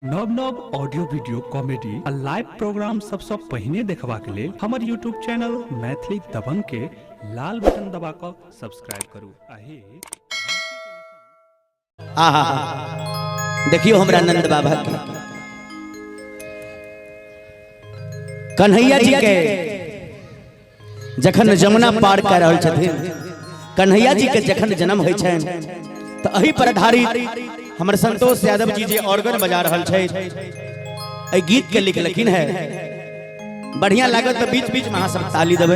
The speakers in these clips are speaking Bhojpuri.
नव नव ऑडियो वीडियो कॉमेडी आ लाइव प्रोग्राम सबसे पहले देखबा के लिए हमारे यूट्यूब चैनल मैथिली दबंग के लाल बटन दबा कर सब्सक्राइब करू। देखियो हमरा नंद बाबा के कन्हैया जी के जखन जमुना पार कर रहल छथिन, कन्हैया जी के जखन जन्म होय छै तो अही पर आधारित हमर संतोष यादव जी जे ऑर्गन बजा रहल छै, ए गीत के लिखलखिन है। बढ़िया लागत तो बीच बीच में अहाँ सब ताली देबे।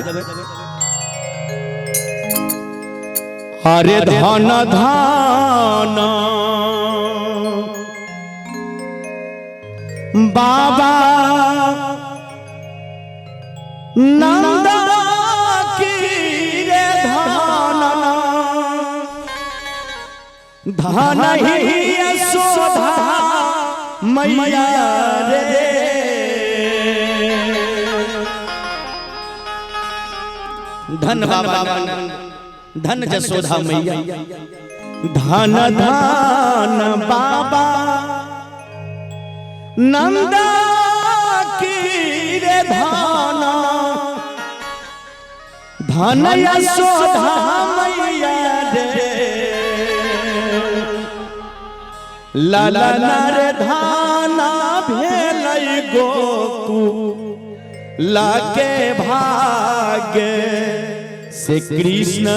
हरे धन धान बाबा नंदा की रे धान धान ही यशोदा मैया रे, धन बाबा धन जसोदा मैया, धन धान बाबा नंदा की रे धान धन यशोदा मैया रे, लाला रे धाना भेलै गोकू लाके भाग्य से कृष्ण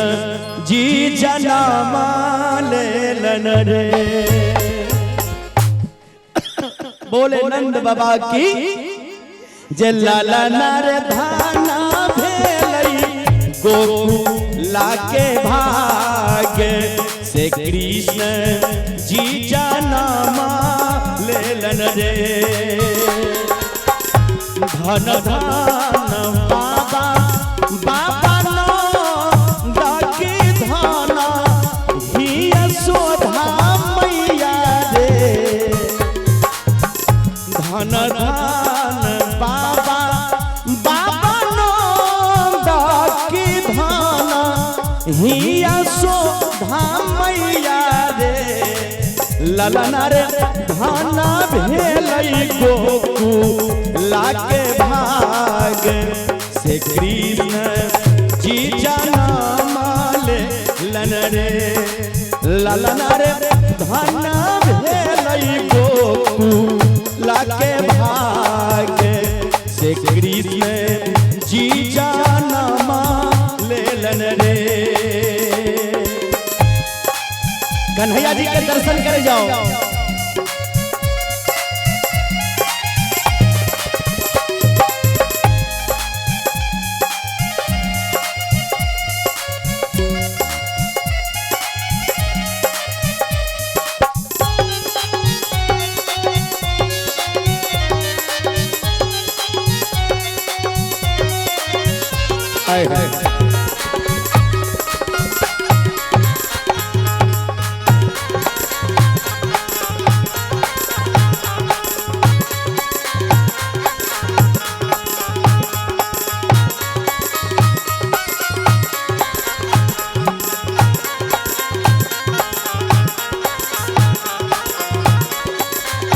जी जन्म लेलन रे। बोले नंद बाबा की जे लाला रे धाना भेलै गोकू लाके भाग्य से कृष्ण जी जन्म लेलन रे। धन धान बाबा बाबा नंदा की धान ही यशोदा मैया रे, धन धान बाबा बाबा नंदा की धान ही यशोदा मैया रे, ललन रे धाना भेलै गोकू लाके भाग से कृष्ण जी जन्म लेलन रे, ललन रे धाना भेलै गोकू लाके भाग से कृष्ण जी जन्म लेलन रे। कन्हैया जी के दर्शन करे जाओ। हाय हाय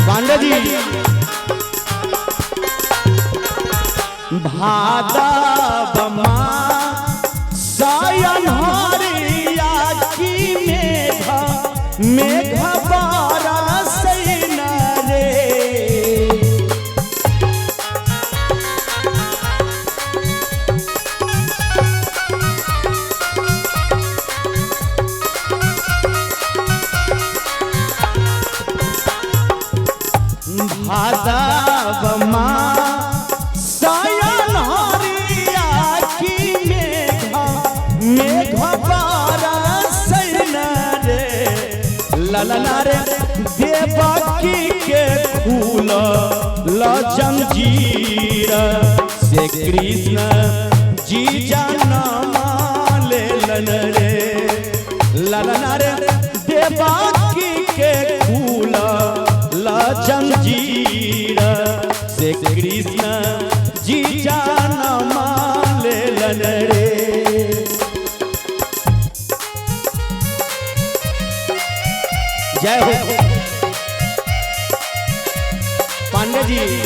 पांडे जी भादव सायन हरिया की मेघ बरसैन रे, भादव सायन हरिया की मेघ बरसैन रे, ललना रे देवकी के फूल जंजीर से कृष्ण जी जन्म लेलन रे, ललना रे देवकी के फूल जंजीर से कृष्ण जी जन्म लेलन रे। जय हो। पांडे जी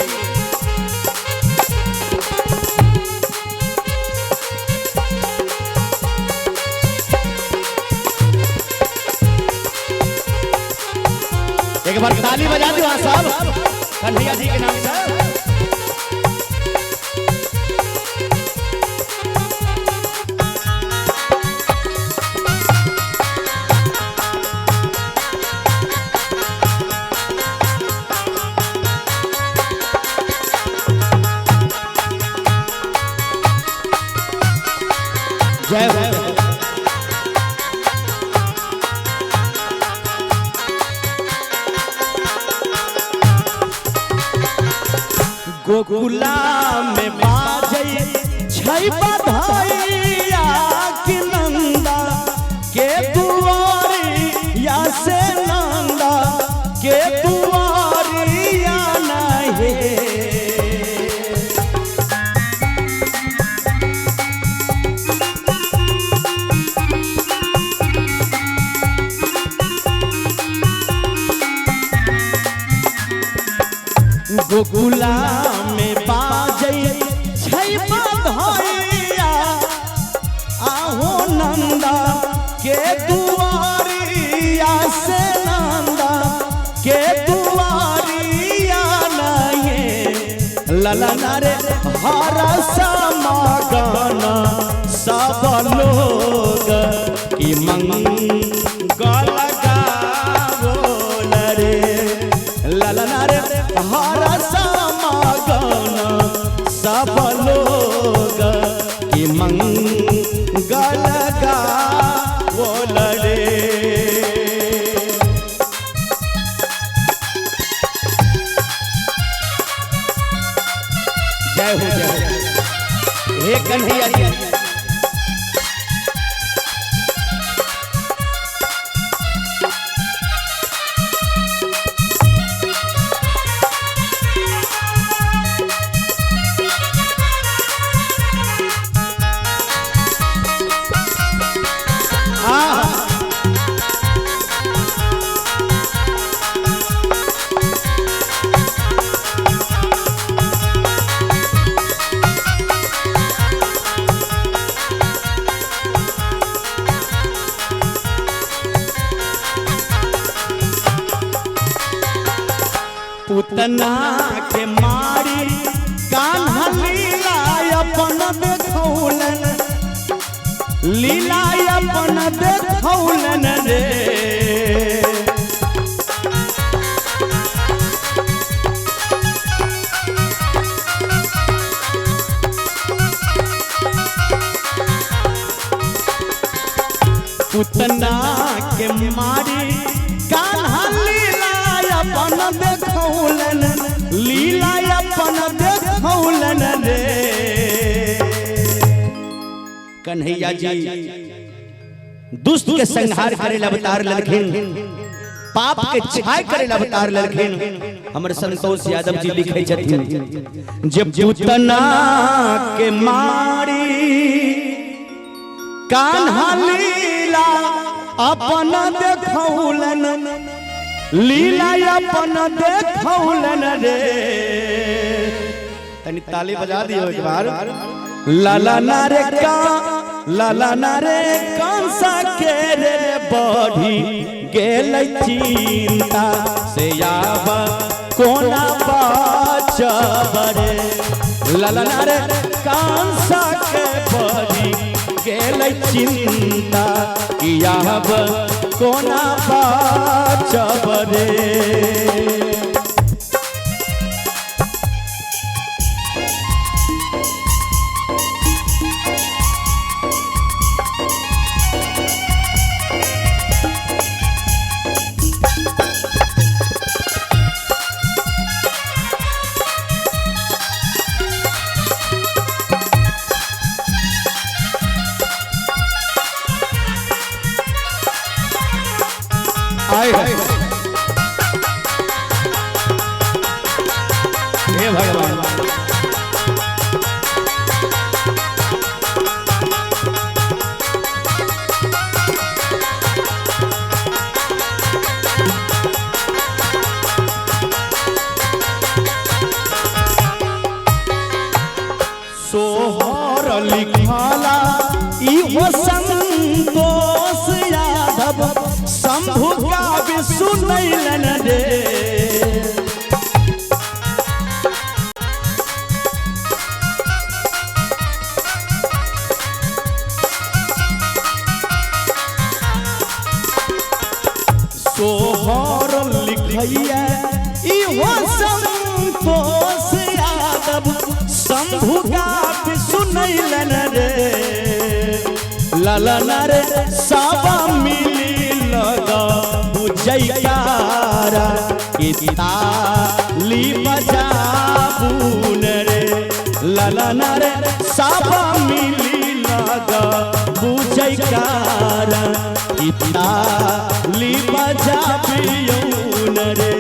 एक बार ताली बजा दो हाँ साहब कन्हैया जी के नाम से। जय हो गोकुला में बाजै छै बधाइया कि नंदा के दुआरिया से नंदा के दुआरिया नहीं गोकुला में बाजै छै बधाइया आहो नंदा के दुआरिया से नंदा के दुआरिया नहीं ललना रे हर समागन सब लोग की मंगल गावोल रे ललना रे हर समागन सब लोग की मंगल गावोल रे। जय हो जय हो हे कन्हैया जी पुतना के मारी कान्हा लीला अपन देखौलन लीला अपन देखौलन रे पुतना के मारी कान्हा लीला अपन देखौलन लीला अपन देखौलन रे। कन्हैया जी दुष्ट के संहार करे अवतार ललखिन पाप के छाय करे अवतार ललखिन। हमर संतोष यादव जी लिखे छथिन जब पुतना के मारी कान्हा लीला अपन देखौलन लीला अपन देखौलन रे। तनी ताली बजा दियो एक बार। लाला नारे का लाला नारे कंसा के रे बढ़ी गेल चिंता से आब कोना बचब रे। लाला नारे कंसा के बढ़ी गेल चिंता कि आब कोना बचब रे। लिखाला इहो संतोष यादव शंभु का भी सुनैलन रे। सोहर लिखैया इहो संतोष यादव शंभु का भी सुनैलन रे। ललन रे सब मिली लगा बुझैकारा ताली बजाबून रे। ललन रे सब मिली लगा बुझैकारा ताली बजाबियौन रे।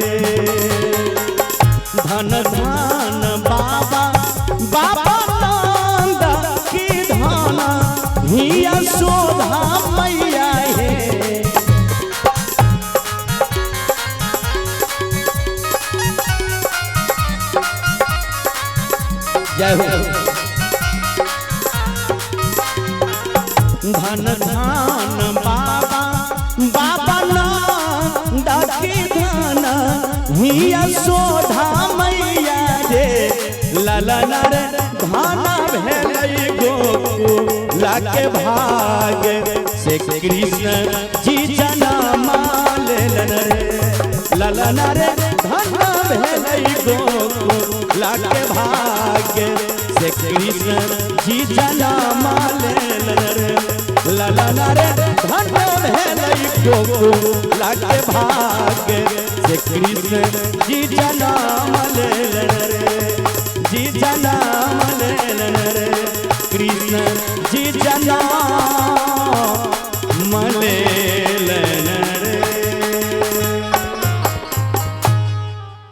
धन धन बाबा बाबा नंद की धाना हिया शोधा मैया है। जय हो। धन धन बाबा बाबा नंद की धाना हिया शोधा मैया रे। ललन रे धाना भेलै गोकुला के भाग से कृष्ण जी जनम लेलन रे। ललन रे धाना भेलै गोकुला के भाग से कृष्ण जी जनम लेलन रे। ललन रे धाना भेलै गोकुला के भाग से कृष्ण जी जनम लेलन रे। जी जनम लेलन रे कृष्ण जी जनम